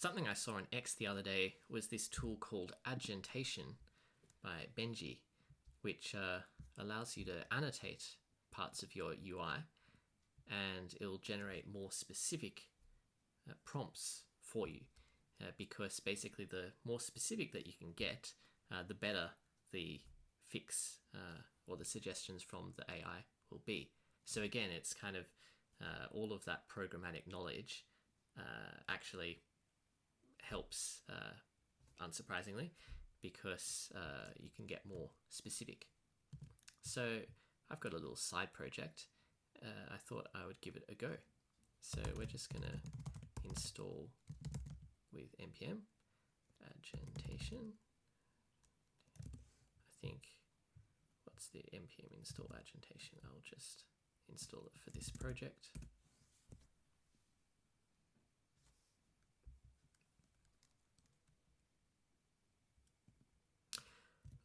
something I saw on X the other day was this tool called Agentation by Benji, which allows you to annotate parts of your UI, and it'll generate more specific prompts for you, because basically the more specific that you can get, the better the fix or the suggestions from the AI will be. So again, it's kind of all of that programmatic knowledge actually helps, unsurprisingly, because you can get more specific. So I've got a little side project. I thought I would give it a go. So we're just going to install with npm agentation. I think, what's the npm install agentation? I'll just install it for this project.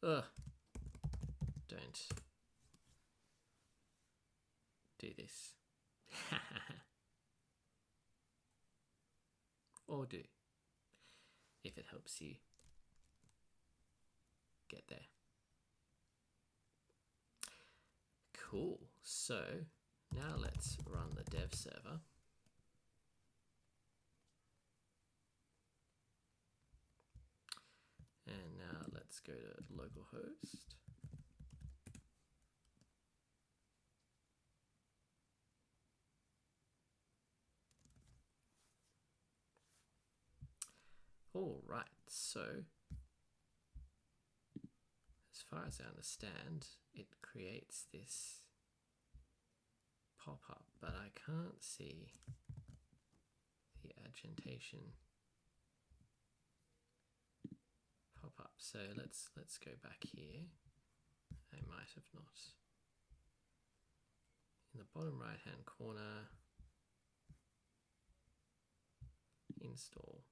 Ugh, don't do this. Or do, if it helps you get there. Cool, so now let's run the dev server. And now let's go to localhost. All right, so as far as I understand, it creates this pop-up, but I can't see the agentation pop-up. So let's go back here. I might have not. In the bottom right-hand corner, install.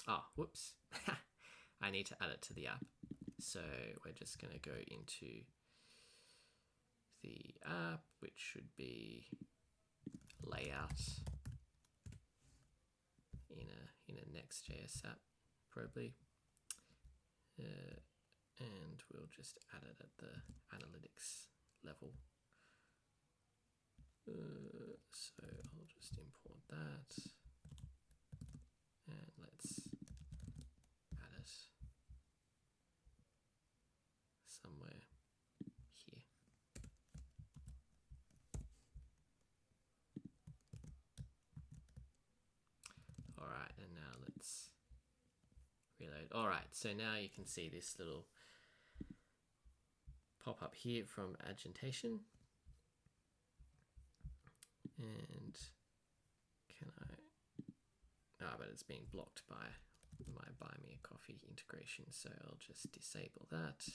Oh, whoops. I need to add it to the app. So we're just going to go into the app, which should be layout in a Next.js app, probably. And we'll just add it at the analytics level. So I'll just import that. And let's add it somewhere here. All right, and now let's reload. All right, so now you can see this little pop up here from Agentation. And can I? Ah, but it's being blocked by my Buy Me a Coffee integration, so I'll just disable that.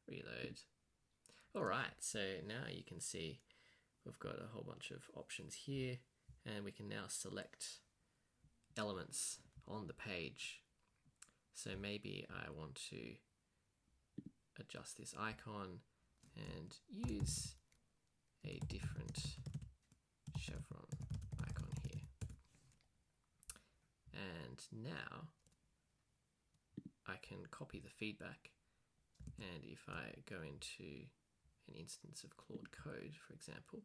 Reload. All right, so now you can see we've got a whole bunch of options here, and we can now select elements on the page. So maybe I want to adjust this icon and use a different chevron icon here. And now I can copy the feedback, and if I go into an instance of Claude Code, for example,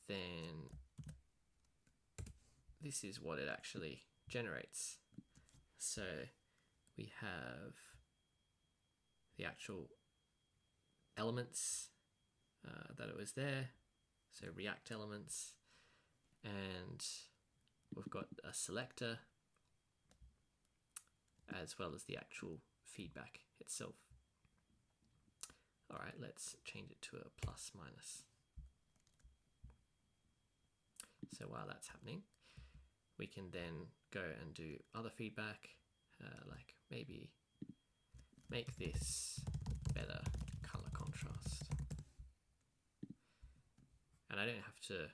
then this is what it actually generates. So we have the actual elements that it was there, so React elements, and we've got a selector as well as the actual feedback itself. All right, let's change it to a plus minus. So while that's happening, we can then go and do other feedback, like maybe make this better color contrast. And I don't have to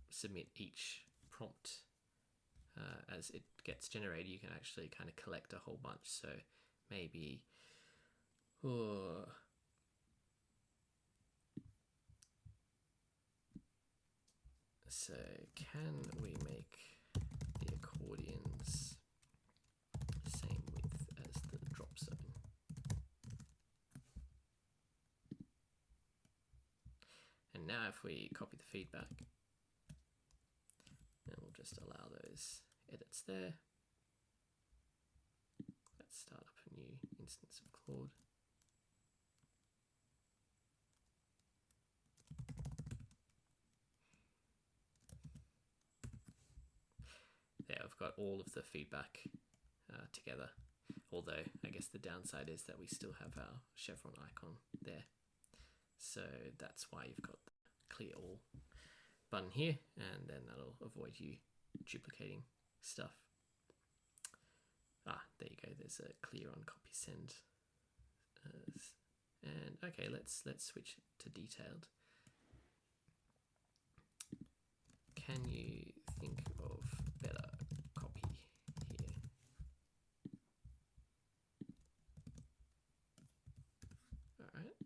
submit each prompt as it gets generated, you can actually kind of collect a whole bunch. So maybe, so can we make the accordions same width as the drop zone? And now if we copy the feedback, then we'll just allow those edits there. Let's start up a new instance of Claude. There, I've got all of the feedback together. Although I guess the downside is that we still have our chevron icon there. So that's why you've got the clear all button here, and then that'll avoid you duplicating stuff. There you go, there's a clear on copy send. And okay, let's switch to detailed. Can you think of better copy here? All right.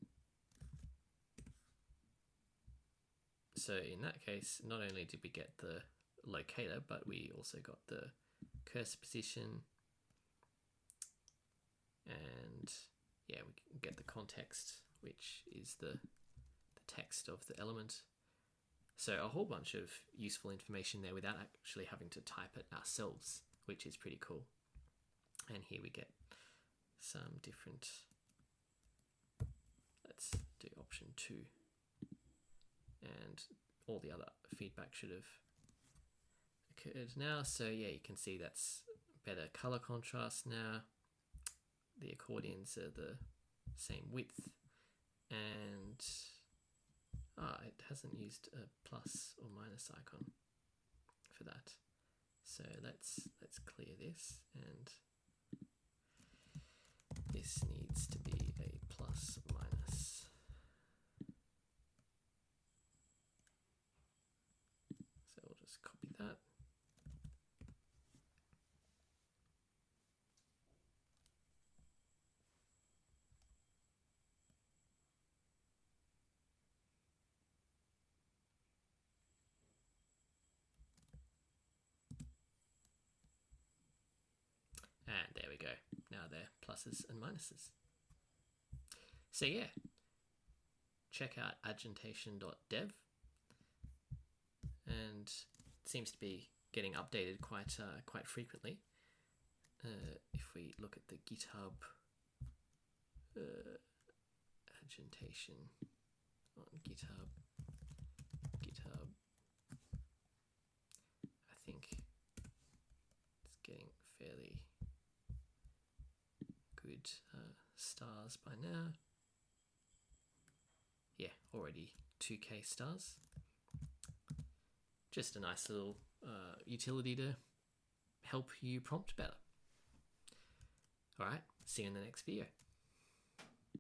So in that case, not only did we get the locator, but we also got the cursor position, and yeah, we can get the context, which is the text of the element. So a whole bunch of useful information there without actually having to type it ourselves, which is pretty cool. And here we get some different, let's do option 2. And all the other feedback should have occurred now. So yeah, you can see that's better color contrast now. The accordions are the same width, and it hasn't used a plus or minus icon for that. So let's clear this, and this needs to be a plus minus. So we'll just copy that. And there we go. Now they're pluses and minuses. So yeah, check out agentation.dev, and it seems to be getting updated quite frequently. If we look at the GitHub agentation on GitHub, I think it's getting fairly good stars by now. Yeah, already 2K stars. Just a nice little utility to help you prompt better. All right, see you in the next video.